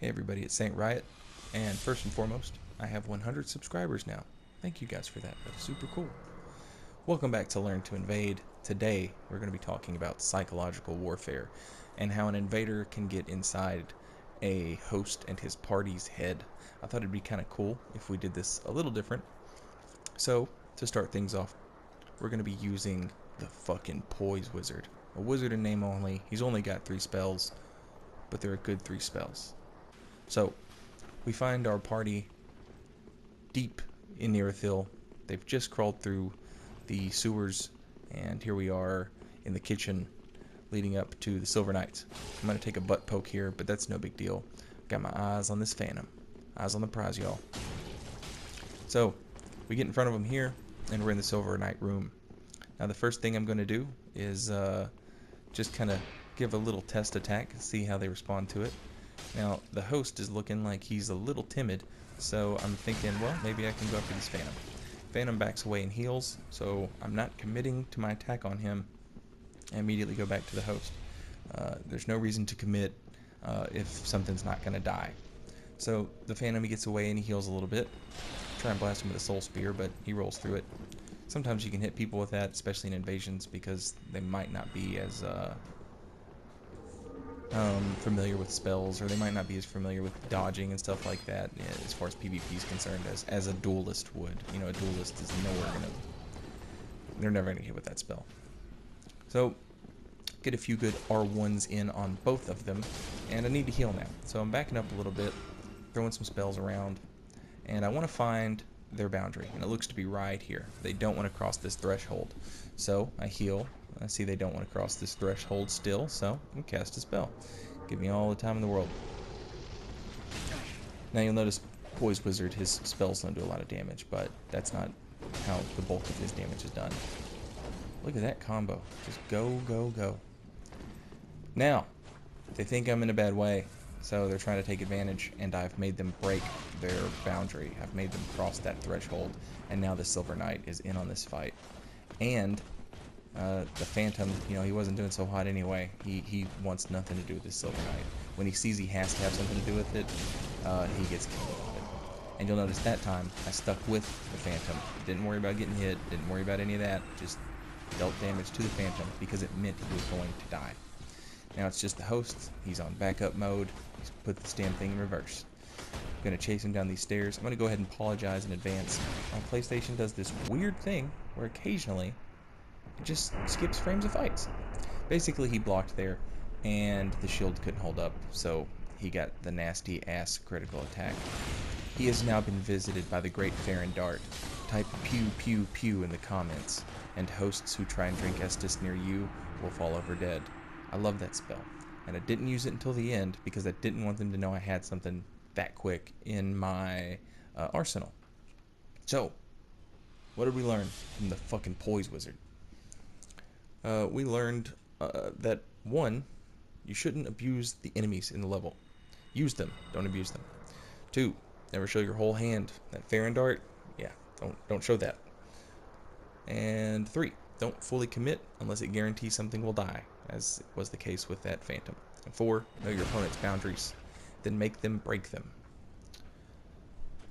Hey everybody, it's Saint Riot, and first and foremost, I have 100 subscribers now. Thank you guys for that. That's super cool. Welcome back to Learn to Invade. Today, we're going to be talking about psychological warfare and how an invader can get inside a host and his party's head. I thought it'd be kind of cool if we did this a little different. So, to start things off, we're going to be using the fucking Poise wizard. A wizard in name only. He's only got 3 spells, but they're a good 3 spells. So, we find our party deep in Nearithil. They've just crawled through the sewers, and here we are in the kitchen leading up to the Silver Knights. I'm going to take a butt poke here, but that's no big deal. Got my eyes on this Phantom. Eyes on the prize, y'all. So, we get in front of them here, and we're in the Silver Knight room. Now, the first thing I'm going to do is just kind of give a little test attack, see how they respond to it. Now, the host is looking like he's a little timid, so I'm thinking, well, maybe I can go after this Phantom. Phantom backs away and heals, so I'm not committing to my attack on him. I immediately go back to the host. There's no reason to commit if something's not going to die. So the Phantom, he gets away and he heals a little bit. Try and blast him with a Soul Spear, but he rolls through it. Sometimes you can hit people with that, especially in invasions, because they might not be as familiar with spells, or they might not be as familiar with dodging and stuff like that, as far as PvP is concerned, as a duelist would. You know, a duelist is they're never gonna hit with that spell. So, get a few good R1s in on both of them, and I need to heal now. So I'm backing up a little bit, throwing some spells around, and I want to find their boundary, and it looks to be right here. They don't want to cross this threshold, so I heal. I see they don't want to cross this threshold still, so I cast a spell. Give me all the time in the world. Now you'll notice Poise Wizard, his spells don't do a lot of damage, but that's not how the bulk of his damage is done. Look at that combo. Just go, go, go. Now, they think I'm in a bad way, so they're trying to take advantage, and I've made them break their boundary. I've made them cross that threshold, and now the Silver Knight is in on this fight. And the Phantom, you know, he wasn't doing so hot anyway. He wants nothing to do with this Silver Knight. When he sees he has to have something to do with it, he gets killed with it. And you'll notice that time, I stuck with the Phantom. Didn't worry about getting hit, didn't worry about any of that. Just dealt damage to the Phantom because it meant he was going to die. Now it's just the host. He's on backup mode. He's put this damn thing in reverse. I'm going to chase him down these stairs. I'm going to go ahead and apologize in advance. My PlayStation does this weird thing where occasionally it just skips frames of fights. Basically, he blocked there, and the shield couldn't hold up, so he got the nasty-ass critical attack. He has now been visited by the great Farron Dart. Type pew pew pew in the comments, and hosts who try and drink Estus near you will fall over dead. I love that spell, and I didn't use it until the end because I didn't want them to know I had something that quick in my arsenal. So, what did we learn from the fucking Poise Wizard? We learned that 1, you shouldn't abuse the enemies in the level. Use them, don't abuse them. 2, never show your whole hand. That Farron Dart, yeah, don't show that. And 3, don't fully commit unless it guarantees something will die, as was the case with that Phantom. And 4, know your opponent's boundaries, then make them break them.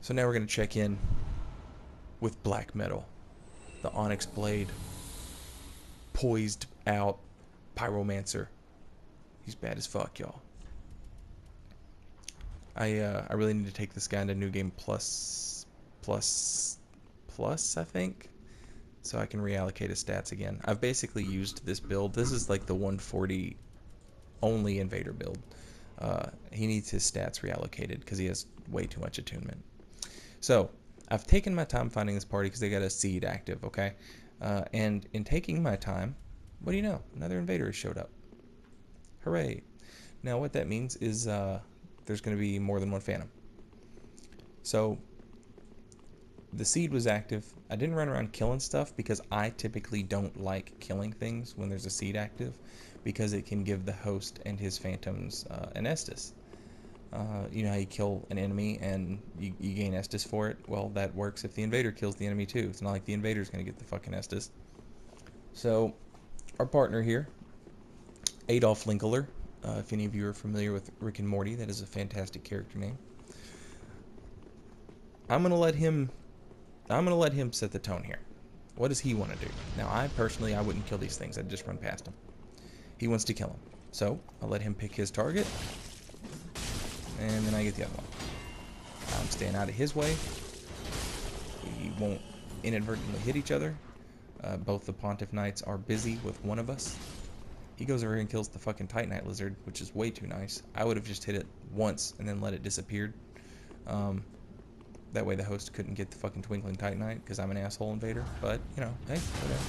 So now we're going to check in with Black Metal, the Onyx Blade, poised out Pyromancer. He's bad as fuck, y'all. I really need to take this guy into New Game Plus, I think, so I can reallocate his stats again. I've basically used this build. This is like the 140 only invader build. He needs his stats reallocated because he has way too much attunement. So I've taken my time finding this party because they got a seed active, okay? And in taking my time, what do you know? Another invader has showed up. Hooray. Now what that means is there's going to be more than one Phantom. So the seed was active. I didn't run around killing stuff because I typically don't like killing things when there's a seed active because it can give the host and his Phantoms an Estus. You know how you kill an enemy and you gain Estus for it? Well, that works if the invader kills the enemy too. It's not like the invader's going to get the fucking Estus. So, our partner here, Adolf Linkler, If any of you are familiar with Rick and Morty, that is a fantastic character name. I'm gonna let him set the tone here. What does he want to do? Now, I wouldn't kill these things. I'd just run past him. He wants to kill him. So, I'll let him pick his target. And then I get the other one. I'm staying out of his way. We won't inadvertently hit each other. Both the Pontiff Knights are busy with one of us. He goes over here and kills the fucking Titanite Lizard, which is way too nice. I would have just hit it once and then let it disappear. That way the host couldn't get the fucking Twinkling Titanite, because I'm an asshole invader. But, you know, hey, whatever.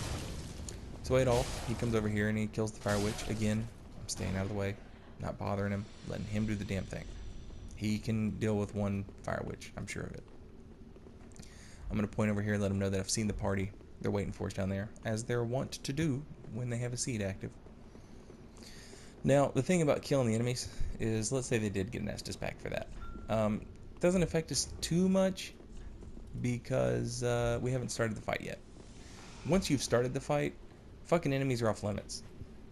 So Adolf, he comes over here and he kills the Fire Witch. Again, I'm staying out of the way, not bothering him, letting him do the damn thing. He can deal with one Fire Witch, I'm sure of it. I'm going to point over here and let him know that I've seen the party. They're waiting for us down there, as they're wont to do when they have a seed active. Now, the thing about killing the enemies is, let's say they did get an Estus back for that. Doesn't affect us too much because we haven't started the fight yet. Once you've started the fight, fucking enemies are off limits,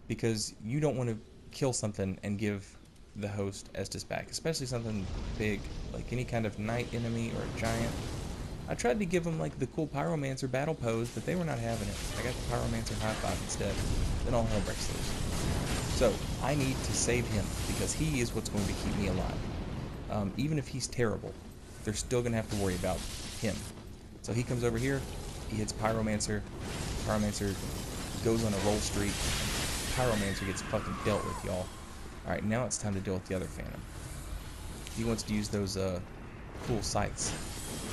because you don't want to kill something and give the host Estus back, especially something big like any kind of knight enemy or a giant. I tried to give them like the cool Pyromancer battle pose, but they were not having it. I got the Pyromancer high five instead. Then all hell breaks loose. So I need to save him, because he is what's going to keep me alive. Even if he's terrible, they're still going to have to worry about him. So he comes over here, he hits Pyromancer, Pyromancer goes on a roll streak, and Pyromancer gets fucking dealt with, y'all. Alright, now it's time to deal with the other Phantom. He wants to use those cool sights.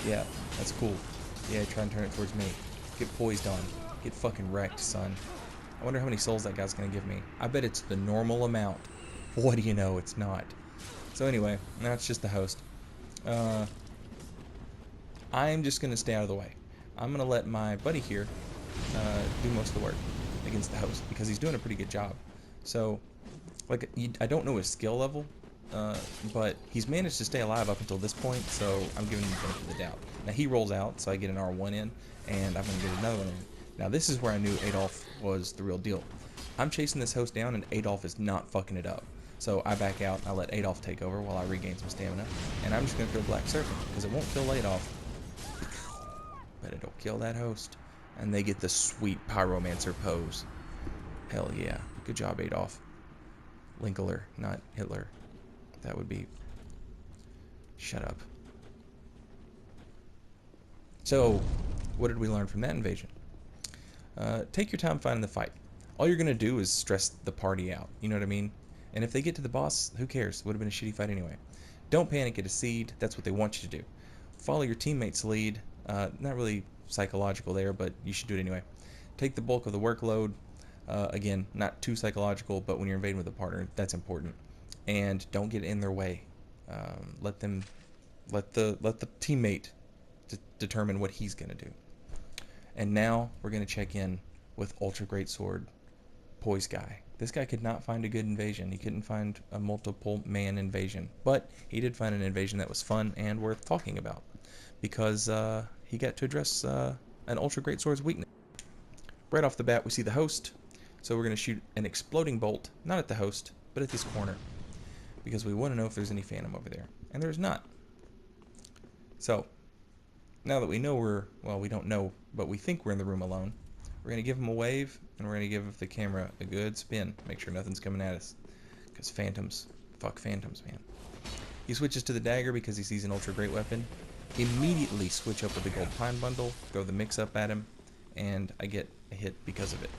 Yeah, that's cool. Yeah, try and turn it towards me. Get poised on. Get fucking wrecked, son. I wonder how many souls that guy's going to give me. I bet it's the normal amount. What do you know, it's not. So anyway, now it's just the host. I'm just going to stay out of the way. I'm going to let my buddy here do most of the work against the host, because he's doing a pretty good job. So, like, I don't know his skill level, but he's managed to stay alive up until this point, so I'm giving him the benefit of the doubt. Now he rolls out, so I get an R1 in, and I'm going to get another one in. Now this is where I knew Adolf was the real deal. I'm chasing this host down, and Adolf is not fucking it up. So I back out, I let Adolf take over while I regain some stamina, and I'm just going to throw Black Serpent, because it won't kill Adolf, but it'll kill that host. And they get the sweet Pyromancer pose. Hell yeah. Good job, Adolf. Linkler, not Hitler. That would be... Shut up. So, what did we learn from that invasion? Take your time finding the fight. All you're going to do is stress the party out. You know what I mean? And if they get to the boss, who cares? It would have been a shitty fight anyway. Don't panic at a seed. That's what they want you to do. Follow your teammate's lead. Not really psychological there, but you should do it anyway. Take the bulk of the workload. Again, not too psychological, but when you're invading with a partner, that's important. And don't get in their way. Let the teammate determine what he's going to do. And now we're going to check in with Ultra Great Sword Poise guy. This guy could not find a good invasion. He couldn't find a multiple man invasion, but he did find an invasion that was fun and worth talking about, because he got to address an Ultra Great Sword's weakness. Right off the bat, we see the host, so we're going to shoot an exploding bolt, not at the host, but at this corner, because we want to know if there's any Phantom over there, and there's not. So, now that we know we don't know, but we think we're in the room alone, we're going to give him a wave, and we're going to give the camera a good spin, make sure nothing's coming at us, because Phantoms, fuck Phantoms, man. He switches to the dagger because he sees an Ultra Great weapon. Immediately switch up with the Gold Pine Bundle, throw the mix up at him, and I get a hit because of it.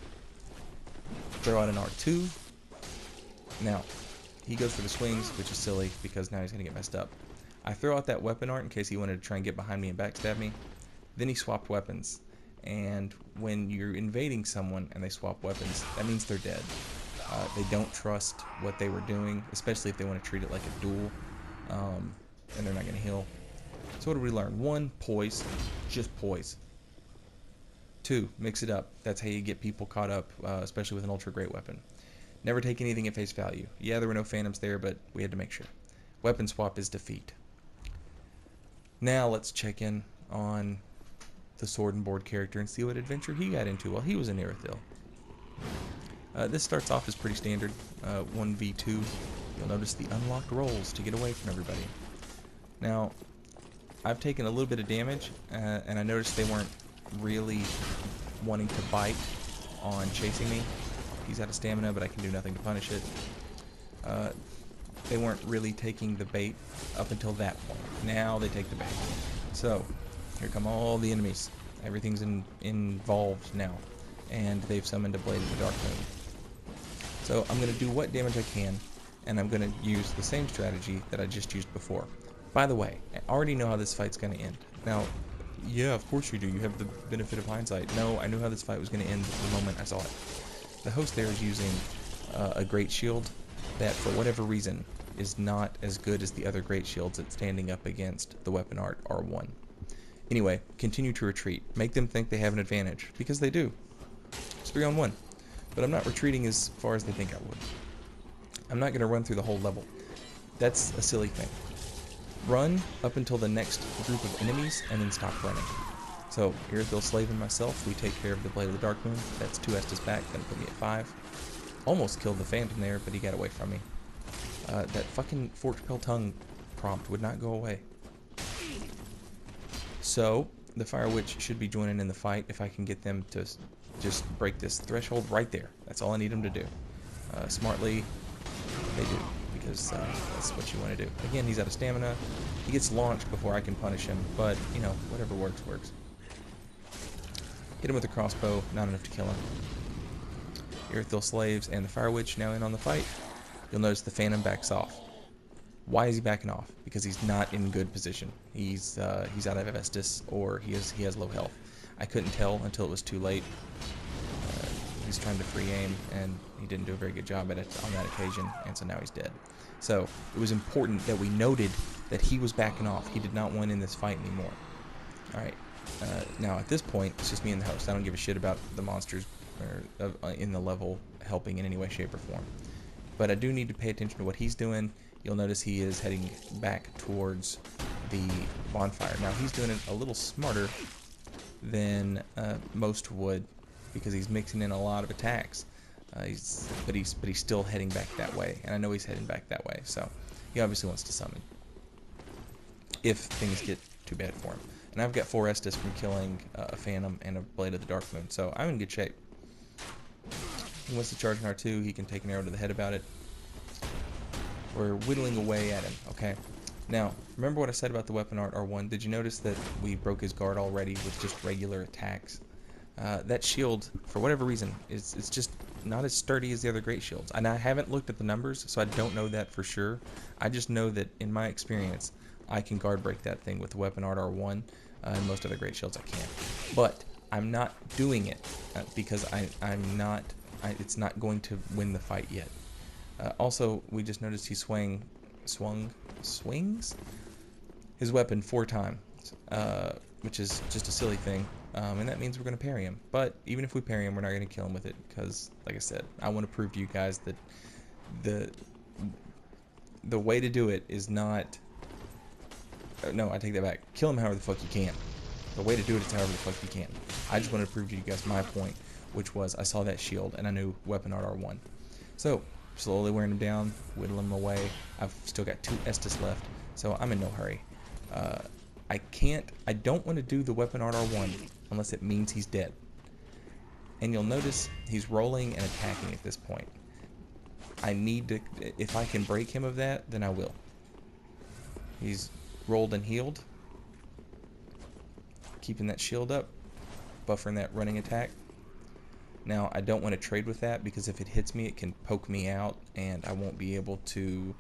Throw out an R2. Now, he goes for the swings, which is silly, because now he's going to get messed up. I throw out that weapon art in case he wanted to try and get behind me and backstab me. Then he swapped weapons. And when you're invading someone and they swap weapons, that means they're dead. They don't trust what they were doing, especially if they want to treat it like a duel, and they're not going to heal. So what did we learn? 1, poise. Just poise. 2, mix it up. That's how you get people caught up, especially with an ultra great weapon. Never take anything at face value. Yeah, there were no Phantoms there, but we had to make sure. Weapon swap is defeat. Now let's check in on the Sword and Board character and see what adventure he got into while he was in Irithyll. This starts off as pretty standard, 1v2. You'll notice the unlocked rolls to get away from everybody. Now, I've taken a little bit of damage, and I noticed they weren't really wanting to bite on chasing me. He's out of stamina, but I can do nothing to punish it. They weren't really taking the bait up until that point. Now they take the bait. So, here come all the enemies. Everything's involved now. And they've summoned a Blade of the Dark Moon. So I'm going to do what damage I can, and I'm going to use the same strategy that I just used before. By the way, I already know how this fight's going to end. Now, yeah, of course you do. You have the benefit of hindsight. No, I knew how this fight was going to end the moment I saw it. The host there is using a Great Shield that, for whatever reason, is not as good as the other Great Shields that's standing up against the Weapon Art R1. Anyway, continue to retreat. Make them think they have an advantage, because they do. It's 3-on-1. But I'm not retreating as far as they think I would. I'm not going to run through the whole level. That's a silly thing. Run up until the next group of enemies, and then stop running. So, Irithil Slave and myself, we take care of the Blade of the Dark Moon. That's 2 Estus back, gonna put me at 5. Almost killed the Phantom there, but he got away from me. That fucking Forked Pale Tongue prompt would not go away. So, the Fire Witch should be joining in the fight if I can get them to just break this threshold right there. That's all I need them to do. Smartly, they do, because that's what you want to do. Again, he's out of stamina. He gets launched before I can punish him, but, you know, whatever works, works. Hit him with a crossbow, not enough to kill him. Irithil Slaves and the Fire Witch now in on the fight. You'll notice the Phantom backs off. Why is he backing off? Because he's not in good position. He's out of Estus, or he has low health. I couldn't tell until it was too late. He's trying to free aim, and he didn't do a very good job at it on that occasion, and so now he's dead. So it was important that we noted that he was backing off. He did not win in this fight anymore. Alright, now at this point, it's just me and the host. I don't give a shit about the monsters in the level helping in any way, shape, or form. But I do need to pay attention to what he's doing. You'll notice he is heading back towards the bonfire. Now he's doing it a little smarter than most would, because he's mixing in a lot of attacks. But he's still heading back that way, and I know he's heading back that way. So he obviously wants to summon if things get too bad for him. And I've got 4 Estus from killing a Phantom and a Blade of the Dark Moon, so I'm in good shape. He wants to charge an R2. He can take an arrow to the head about it. We're whittling away at him. Okay. Now, remember what I said about the Weapon Art R1? Did you notice that we broke his guard already with just regular attacks? That shield, for whatever reason, it's just not as sturdy as the other Great Shields. And I haven't looked at the numbers, so I don't know that for sure. I just know that, in my experience, I can guard break that thing with the Weapon Art R1, and most other Great Shields I can't. But I'm not doing it because it's not going to win the fight yet. Also, we just noticed he swings his weapon 4 times, which is just a silly thing, and that means we're going to parry him. But even if we parry him, we're not going to kill him with it, because, like I said, I want to prove to you guys that the way to do it is not... no, I take that back. Kill him however the fuck you can. The way to do it is however the fuck you can. I just wanted to prove to you guys my point, which was I saw that shield and I knew Weapon Art R1. So, slowly wearing him down, whittling him away. I've still got 2 Estus left, so I'm in no hurry. I don't want to do the Weapon Art R1 unless it means he's dead. And you'll notice he's rolling and attacking at this point. I need to, if I can break him of that, then I will. He's rolled and healed. Keeping that shield up, buffering that running attack. Now, I don't want to trade with that, because if it hits me, it can poke me out, and I won't be able to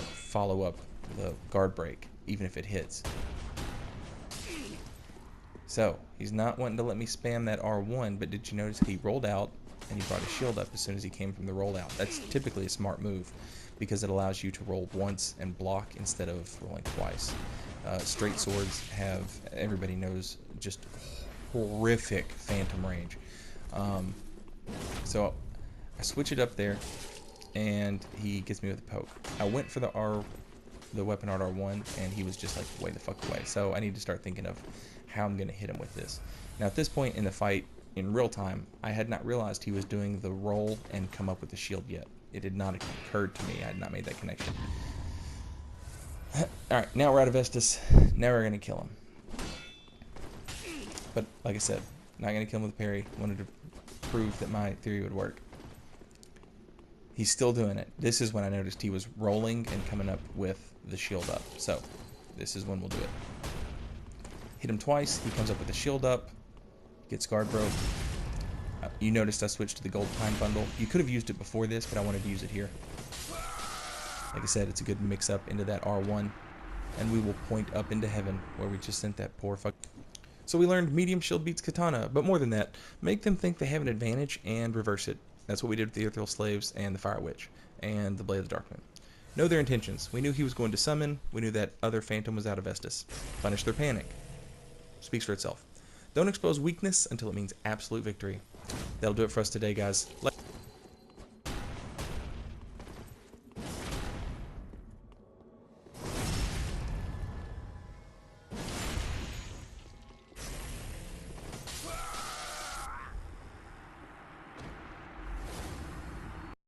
follow up the guard break, even if it hits. So, he's not wanting to let me spam that R1, but did you notice he rolled out, and he brought his shield up as soon as he came from the rollout? That's typically a smart move, because it allows you to roll once and block instead of rolling twice. Straight swords have, everybody knows, just horrific phantom range. So I switch it up there, and he gets me with a poke. I went for the Weapon Art R1, and he was just like way the fuck away. So I need to start thinking of how I'm going to hit him with this. Now at this point in the fight, in real time, I had not realized he was doing the roll and come up with the shield yet. It had not occurred to me. I had not made that connection. Alright, now we're out of Estus. Now we're going to kill him. But, like I said, not going to kill him with a parry. Wanted to prove that my theory would work. He's still doing it. This is when I noticed he was rolling and coming up with the shield up. So, this is when we'll do it. Hit him twice. He comes up with the shield up. Gets guard broke. You noticed I switched to the gold time bundle. You could have used it before this, but I wanted to use it here. Like I said, it's a good mix up into that R1. And we will point up into heaven, where we just sent that poor fuck. So we learned medium shield beats katana, but more than that, make them think they have an advantage and reverse it. That's what we did with the Ethereal Slaves and the Fire Witch and the Blade of the Darkmoon. Know their intentions. We knew he was going to summon. We knew that other Phantom was out of Estus. Punish their panic. Speaks for itself. Don't expose weakness until it means absolute victory. That'll do it for us today, guys.